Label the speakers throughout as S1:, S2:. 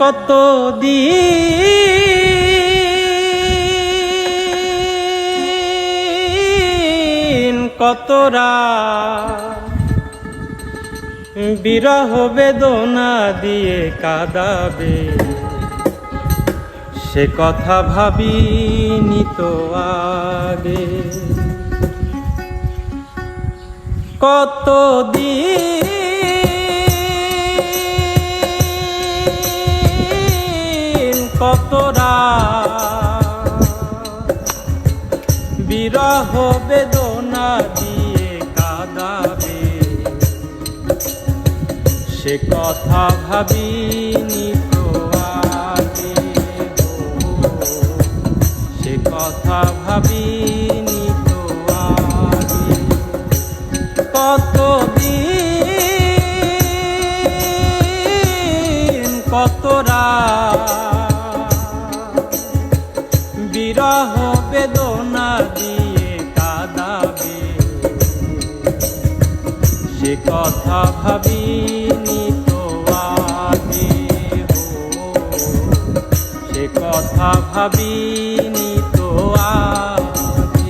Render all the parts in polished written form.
S1: কত দিন কত রাত বিরহ বেদনা দিয়ে কাঁদাবে, সে কথা ভাবিনি তো আগে। কত দিন কত রাত বিরহ বেদনা দিয়ে কাঁদাবে, সে কথা ভাবিনি তো আগে। সে কথা ভাবিনি তো আগে। কত দিন কত রাত বিরহ বেদনা দিয়ে কাঁদাবে, সে কথা ভাবিনি তো আগে। সে কথা ভাবিনি তো আগে।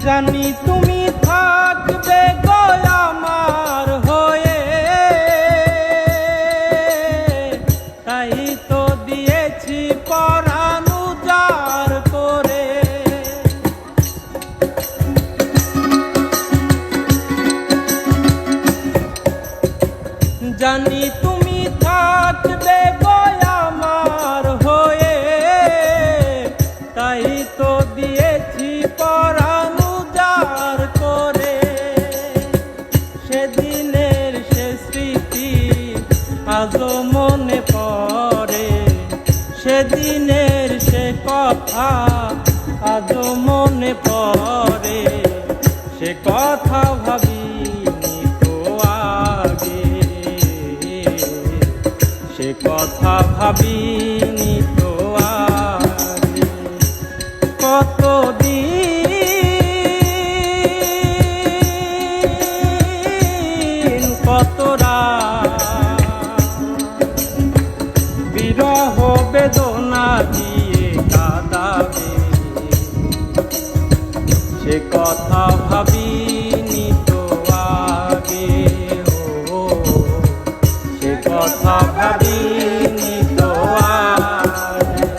S1: জানি তুমি থাকবে গো আমার হয়ে, তাই তো দিয়েছি পরাণ উজাড় করে। জানি তুমি থাকবে গো আমার হয়ে, তাই তো দিয়েছি পরাণ উজাড় করে। সেদিনের সে স্মৃতি আজও মনে পড়ে, সেদিনের সে কথা আজও মনে পড়ে। সে কথা ভাবিনি তো আগে, সে কথা ভাবিনি তো আগে। কত দিন কত রাত বিরহ বেদনা দিয়ে কাঁদাবে, সে কথা ভাবিনি তো আগে। সে কথা ভাবিনি তো আগে।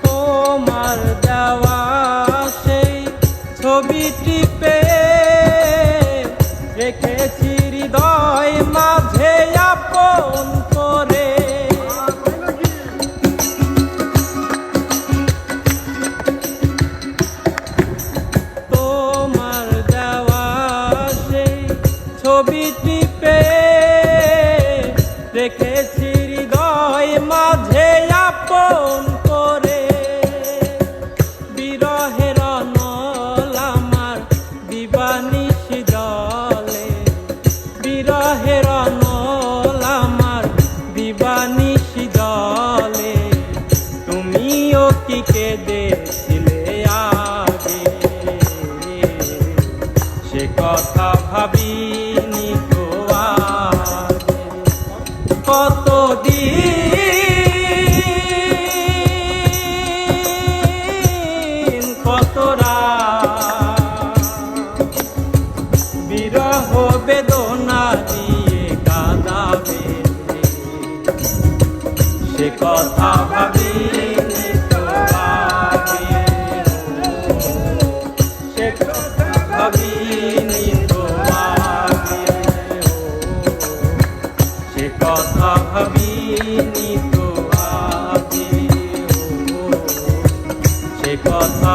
S1: তোমার দেওয়া সেই ছবিটি পেয়ে রেখেছি হৃদয় মাঝে আপন করে। তোমার দেওয়া সেই ছবিটি পেয়ে রেখেছি হৃদয় মাঝে আপন করে। বিরহের নল আমার দিবানিশি জলে, বিরহের নল আমার দিবানিশি জলে। তুমিও কি কেঁদেছিলে আগে, সে কথা ভাবিনি তো আগে। কত দিন কত রাত বিরহ বেদনা দিয়ে কাঁদাবে, সে কথা ভাবিনি তো আগে। সে কথা ভাবিনি তো আগে। কথা ভাবি নিত আগে, সে কথা